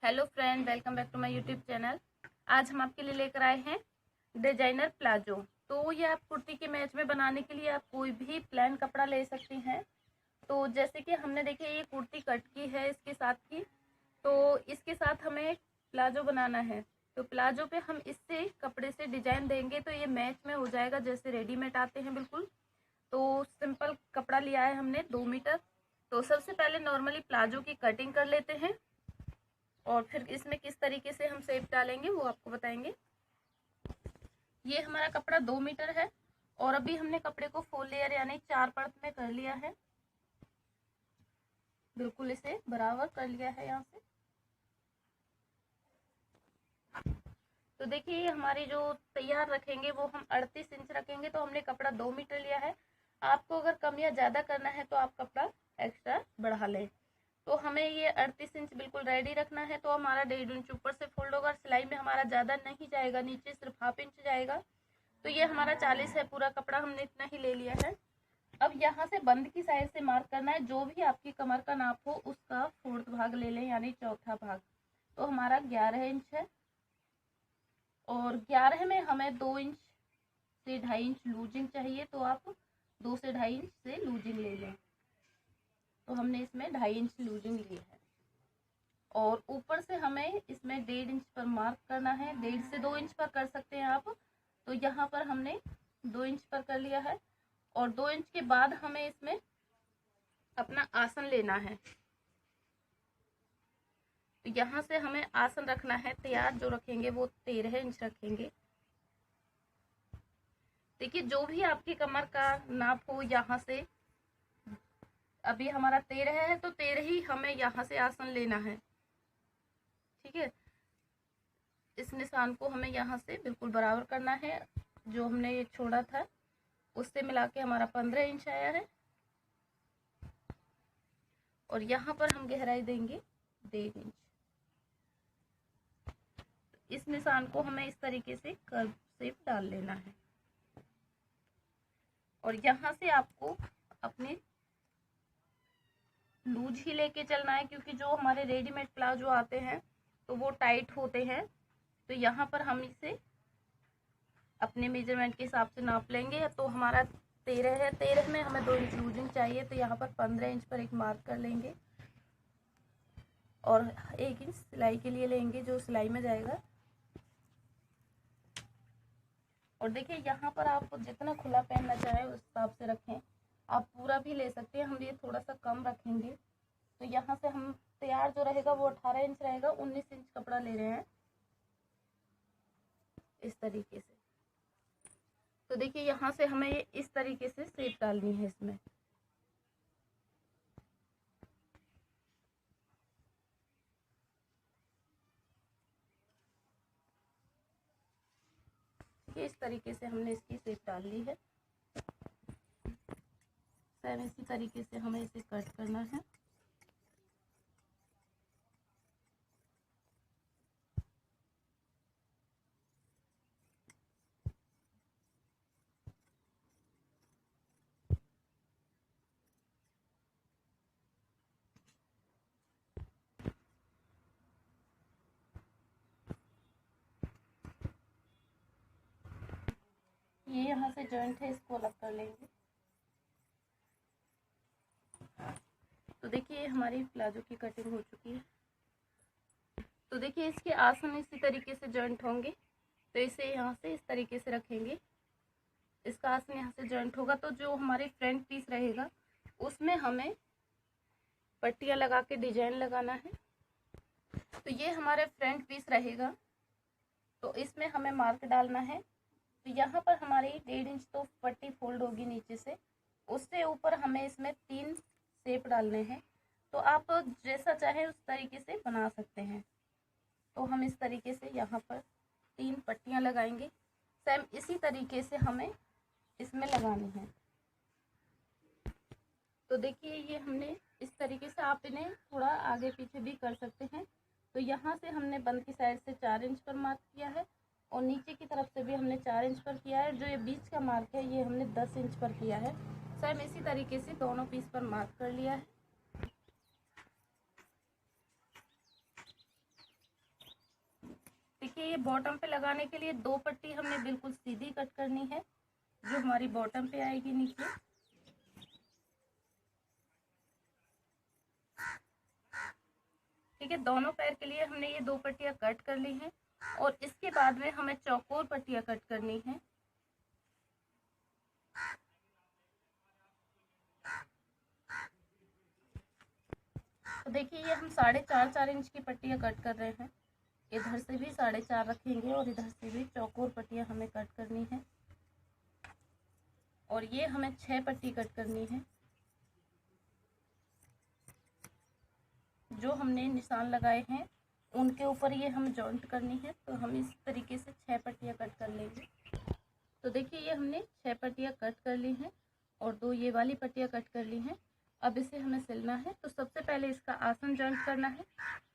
Hello friend, welcome back to my YouTube channel. आज हम आपके लिए लेकर आए हैं डिजाइनर प्लाजो। तो ये आप कुर्ती के मैच में बनाने के लिए आप कोई भी प्लेन कपड़ा ले सकती हैं। तो जैसे कि हमने देखिए ये कुर्ती कट की है इसके साथ की, तो इसके साथ हमें प्लाजो बनाना है। तो प्लाजो पे हम इससे कपड़े से डिजाइन देंगे तो ये मैच में हो जाएगा जैसे रेडीमेड आते हैं बिल्कुल। तो सिंपल कपड़ा लिया है हमने 2 मीटर। तो सबसे पहले नॉर्मली प्लाजो की कटिंग कर लेते हैं और फिर इसमें किस तरीके से हम शेप डालेंगे वो आपको बताएंगे। ये हमारा कपड़ा 2 मीटर है और अभी हमने कपड़े को 4 लेयर यानी 4 परत में कर लिया है। बिल्कुल इसे बराबर कर लिया है यहाँ से। तो देखिए ये हमारी जो तैयार रखेंगे वो हम 38 इंच रखेंगे। तो हमने कपड़ा 2 मीटर लिया है। आपको अगर कम या ज्यादा करना है तो आप कपड़ा एक्स्ट्रा बढ़ा लें। तो हमें ये 38 इंच बिल्कुल रेडी रखना है। तो हमारा 1.5 इंच ऊपर से फोल्ड होगा। सिलाई में हमारा ज़्यादा नहीं जाएगा, नीचे सिर्फ हाफ इंच जाएगा। तो ये हमारा 40 है पूरा कपड़ा, हमने इतना ही ले लिया है। अब यहाँ से बंद की साइड से मार्क करना है। जो भी आपकी कमर का नाप हो उसका 4th भाग ले लें यानी चौथा भाग। तो हमारा 11 इंच है और 11 में हमें 2 इंच से 2.5 इंच लूजिंग चाहिए। तो आप 2 से 2.5 इंच से लूजिंग ले लें। तो हमने इसमें 2.5 इंच लूजिंग ली है और ऊपर से हमें इसमें 1.5 इंच पर मार्क करना है। 1.5 से 2 इंच पर कर सकते हैं आप। तो यहाँ पर हमने 2 इंच पर कर लिया है और 2 इंच के बाद हमें इसमें अपना आसन लेना है। तो यहाँ से हमें आसन रखना है। तैयार जो रखेंगे वो 13 इंच रखेंगे। देखिए जो भी आपकी कमर का नाप हो, यहाँ से अभी हमारा 13 है तो 13 ही हमें यहाँ से आसन लेना है। ठीक है, इस निशान को हमें यहाँ से बिल्कुल बराबर करना है। जो हमने ये छोड़ा था उससे मिला के हमारा 15 इंच आया है और यहाँ पर हम गहराई देंगे 1.5 इंच। इस निशान को हमें इस तरीके से कर्व शेप डाल लेना है और यहाँ से आपको अपने लूज ही लेके चलना है, क्योंकि जो हमारे रेडीमेड प्लाजो आते हैं तो वो टाइट होते हैं। तो यहाँ पर हम इसे अपने मेजरमेंट के हिसाब से नाप लेंगे। तो हमारा 13 है, 13 में हमें 2 इंच लूजिंग चाहिए। तो यहाँ पर 15 इंच पर एक मार्क कर लेंगे और 1 इंच सिलाई के लिए लेंगे जो सिलाई में जाएगा। और देखिए यहाँ पर आप जितना खुला पहनना चाहे उस हिसाब से रखें। आप पूरा भी ले सकते हैं, हम ये थोड़ा सा कम रखेंगे। तो यहाँ से हम तैयार जो रहेगा वो 18 इंच रहेगा। 19 इंच कपड़ा ले रहे हैं इस तरीके से। तो देखिए यहाँ से हमें ये इस तरीके से शेप डालनी है इसमें। इस तरीके से हमने इसकी शेप डाल ली है। सेम इसी तरीके से हमें इसे कट करना है। ये यहाँ से जॉइंट है, इसको अलग कर लेंगे। तो देखिए हमारी प्लाजो की कटिंग हो चुकी है। तो देखिए इसके आसन इसी तरीके से जॉइंट होंगे। तो इसे यहाँ से इस तरीके से रखेंगे। इसका आसन यहाँ से जॉइंट होगा। तो जो हमारे फ्रंट पीस रहेगा उसमें हमें पट्टियाँ लगा के डिजाइन लगाना है। तो ये हमारे फ्रंट पीस रहेगा। तो इसमें हमें मार्क डालना है। तो यहाँ पर हमारी 1.5 इंच तो पट्टी फोल्ड होगी नीचे से, उससे ऊपर हमें इसमें 3 शेप डालने हैं। तो आप जैसा चाहे उस तरीके से बना सकते हैं। तो हम इस तरीके से यहाँ पर 3 पट्टियाँ लगाएंगे। सेम इसी तरीके से हमें इसमें लगानी है। तो देखिए ये हमने इस तरीके से, आप इन्हें थोड़ा आगे पीछे भी कर सकते हैं। तो यहाँ से हमने बंद की साइड से 4 इंच पर मार्क किया है और नीचे की तरफ से भी हमने 4 इंच पर किया है। जो ये बीच का मार्क है ये हमने 10 इंच पर किया है। सेम इसी तरीके से दोनों पीस पर मार्क कर लिया है। देखिए ये बॉटम पे लगाने के लिए 2 पट्टी हमने बिल्कुल सीधी कट करनी है, जो हमारी बॉटम पे आएगी नीचे। ठीक है, दोनों पैर के लिए हमने ये 2 पट्टियां कट कर ली हैं और इसके बाद में हमें चौकोर पट्टियां कट करनी है। तो देखिए ये हम 4.5 इंच की पट्टियां कट कर रहे हैं। इधर से भी 4.5 रखेंगे और इधर से भी चौकोर पट्टियां हमें कट करनी है और ये हमें 6 पट्टी कट करनी है। जो हमने निशान लगाए हैं उनके ऊपर ये हम जॉइंट करनी है, तो हम इस तरीके से 6 पट्टियां कट कर लेंगे। तो देखिए ये हमने 6 पट्टियां कट कर ली हैं और 2 ये वाली पट्टियां कट कर ली हैं। अब इसे हमें सिलना है, तो सबसे पहले इसका आसन जॉइंट करना है।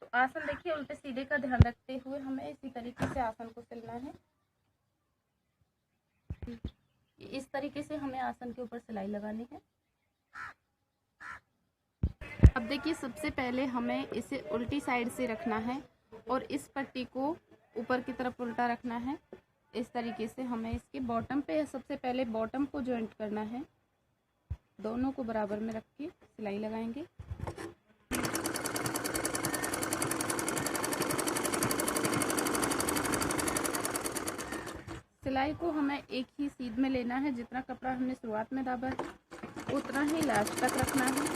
तो आसन देखिए उल्टे सीधे का ध्यान रखते हुए हमें इसी तरीके से आसन को सिलना है। इस तरीके से हमें आसन के ऊपर सिलाई लगानी है। अब देखिए सबसे पहले हमें इसे उल्टी साइड से रखना है और इस पट्टी को ऊपर की तरफ उल्टा रखना है। इस तरीके से हमें इसके बॉटम पे सबसे पहले बॉटम को जॉइंट करना है। दोनों को बराबर में रख के सिलाई लगाएंगे। सिलाई को हमें एक ही सीध में लेना है। जितना कपड़ा हमने शुरुआत में दाबा है उतना ही लास्ट तक रखना है।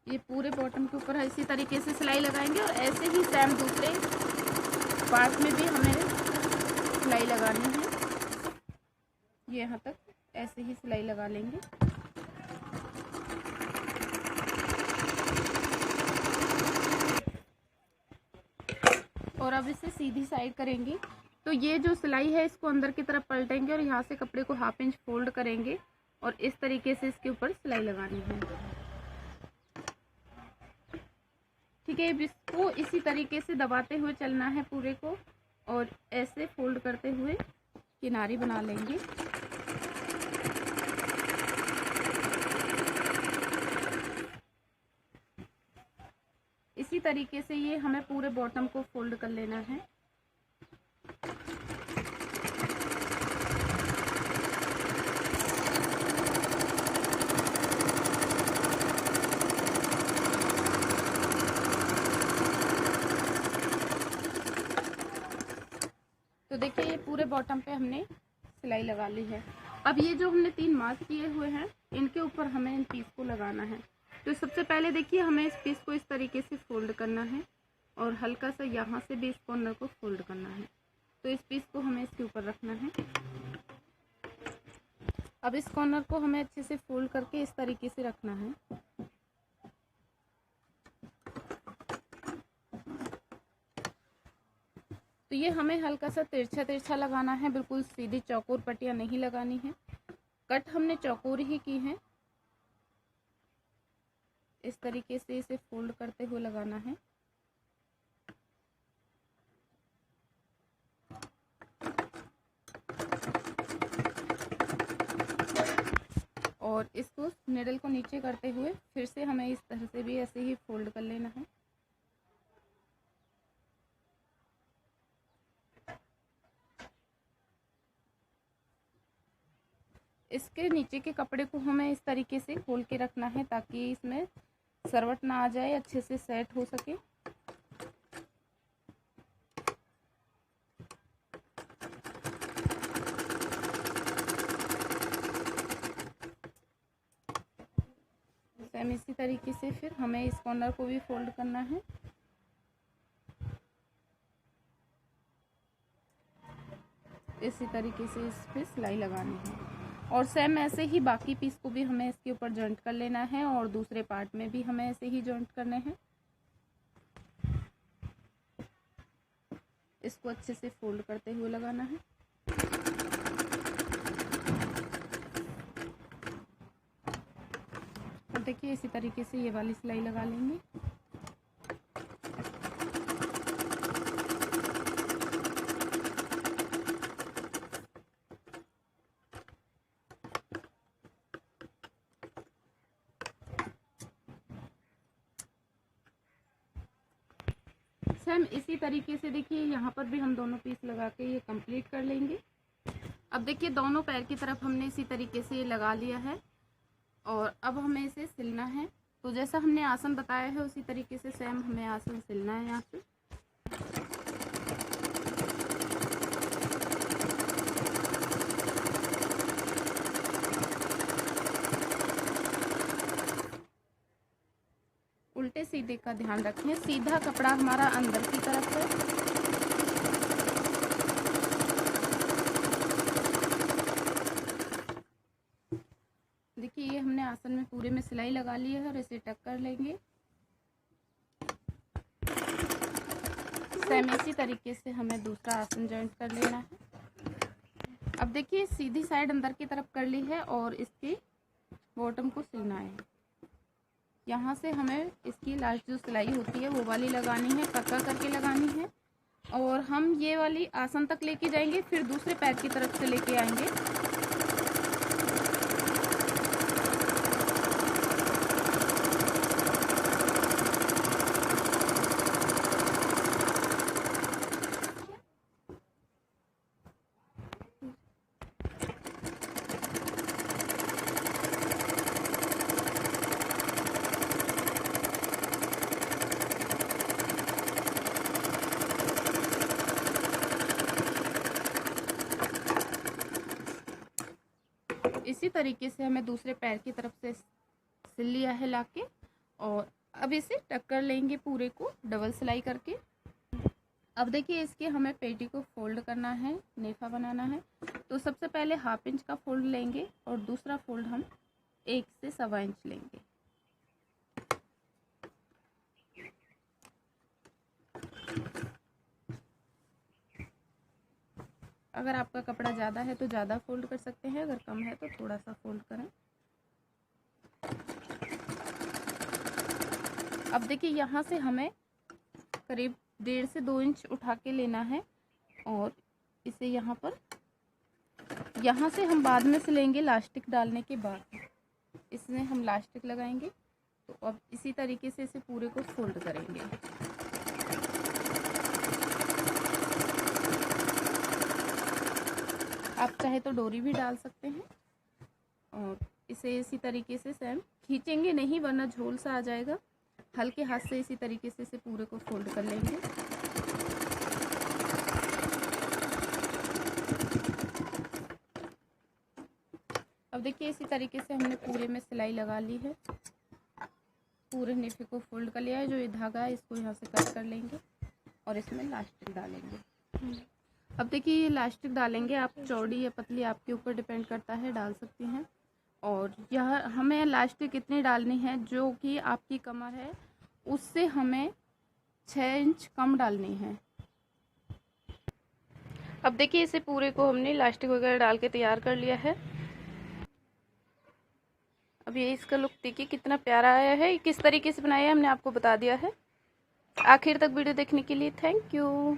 ये पूरे बॉटम के ऊपर इसी तरीके से सिलाई लगाएंगे और ऐसे ही सेम दूसरे पार्ट में भी हमें सिलाई लगानी है। ये यहाँ तक ऐसे ही सिलाई लगा लेंगे। और अब इसे सीधी साइड करेंगे। तो ये जो सिलाई है इसको अंदर की तरफ पलटेंगे और यहाँ से कपड़े को 1/2 इंच फोल्ड करेंगे और इस तरीके से इसके ऊपर सिलाई लगानी है। ठीक है, इसको इसी तरीके से दबाते हुए चलना है पूरे को और ऐसे फोल्ड करते हुए किनारी बना लेंगे। इसी तरीके से ये हमें पूरे बॉटम को फोल्ड कर लेना है। तो देखिए ये पूरे बॉटम पे हमने सिलाई लगा ली है। अब ये जो हमने 3 मार्क किए हुए हैं इनके ऊपर हमें इन पीस को लगाना है। तो सबसे पहले देखिए हमें इस पीस को इस तरीके से फोल्ड करना है और हल्का सा यहाँ से भी इस कॉर्नर को फोल्ड करना है। तो इस पीस को हमें इसके ऊपर रखना है। अब इस कॉर्नर को हमें अच्छे से फोल्ड करके इस तरीके से रखना है। तो ये हमें हल्का सा तिरछा तिरछा लगाना है, बिल्कुल सीधी चौकोर पट्टियां नहीं लगानी है। कट हमने चौकोर ही की है। इस तरीके से इसे फोल्ड करते हुए लगाना है। और इसको निडल को नीचे करते हुए फिर से हमें इस तरह से भी ऐसे ही फोल्ड कर लेना है। इसके नीचे के कपड़े को हमें इस तरीके से खोल के रखना है ताकि इसमें सरवट ना आ जाए, अच्छे से सेट हो सके। सेम इसी तरीके से फिर हमें इस कॉर्नर को भी फोल्ड करना है। इसी तरीके से इस पे सिलाई लगानी है और सेम ऐसे ही बाकी पीस को भी हमें इसके ऊपर जॉइंट कर लेना है और दूसरे पार्ट में भी हमें ऐसे ही जॉइंट करने हैं। इसको अच्छे से फोल्ड करते हुए लगाना है। और देखिए इसी तरीके से ये वाली सिलाई लगा लेंगे। सेम इसी तरीके से देखिए यहाँ पर भी हम दोनों पीस लगा के ये कंप्लीट कर लेंगे। अब देखिए दोनों पैर की तरफ हमने इसी तरीके से लगा लिया है और अब हमें इसे सिलना है। तो जैसा हमने आसन बताया है उसी तरीके से सेम हमें आसन सिलना है यहाँ से। उल्टे सीधे का ध्यान रखें, सीधा कपड़ा हमारा अंदर की तरफ है। देखिए ये हमने आसन में पूरे में सिलाई लगा ली है और इसे टक कर लेंगे। सेम इसी तरीके से हमें दूसरा आसन जॉइंट कर लेना है। अब देखिए सीधी साइड अंदर की तरफ कर ली है और इसकी बॉटम को सिलना है। यहाँ से हमें इसकी लास्ट जो सिलाई होती है वो वाली लगानी है, पक्का करके लगानी है। और हम ये वाली आसन तक लेके जाएंगे, फिर दूसरे पैर की तरफ से लेके आएंगे। इसी तरीके से हमें दूसरे पैर की तरफ से सिल लिया है लाके और अब इसे टक कर लेंगे पूरे को डबल सिलाई करके। अब देखिए इसके हमें पेटी को फोल्ड करना है, नेफा बनाना है। तो सबसे पहले 1/2 इंच का फोल्ड लेंगे और दूसरा फोल्ड हम 1 से 1.25 इंच लेंगे। अगर आपका कपड़ा ज़्यादा है तो ज़्यादा फोल्ड कर सकते हैं, अगर कम है तो थोड़ा सा फोल्ड करें। अब देखिए यहाँ से हमें करीब 1.5 से 2 इंच उठा के लेना है और इसे यहाँ से हम बाद में सिलेंगे। लास्टिक डालने के बाद इसमें हम लास्टिक लगाएंगे। तो अब इसी तरीके से इसे पूरे को फोल्ड करेंगे। आप चाहे तो डोरी भी डाल सकते हैं और इसे इसी तरीके से सेम खींचेंगे नहीं वरना झोल सा आ जाएगा। हल्के हाथ से इसी तरीके से इसे पूरे को फोल्ड कर लेंगे। अब देखिए इसी तरीके से हमने पूरे में सिलाई लगा ली है, पूरे नेफे को फोल्ड कर लिया है। जो ये धागा है इसको यहाँ से कट कर लेंगे और इसमें लास्टिक डालेंगे। अब देखिए ये लास्टिक डालेंगे, आप चौड़ी या पतली आपके ऊपर डिपेंड करता है, डाल सकती हैं। और यह हमें लास्टिक कितनी डालनी है, जो कि आपकी कमर है उससे हमें 6 इंच कम डालनी है। अब देखिए इसे पूरे को हमने लास्टिक वगैरह डाल के तैयार कर लिया है। अब ये इसका लुक देखिए कितना प्यारा आया है। किस तरीके से बनाया है हमने आपको बता दिया है। आखिर तक वीडियो देखने के लिए थैंक यू।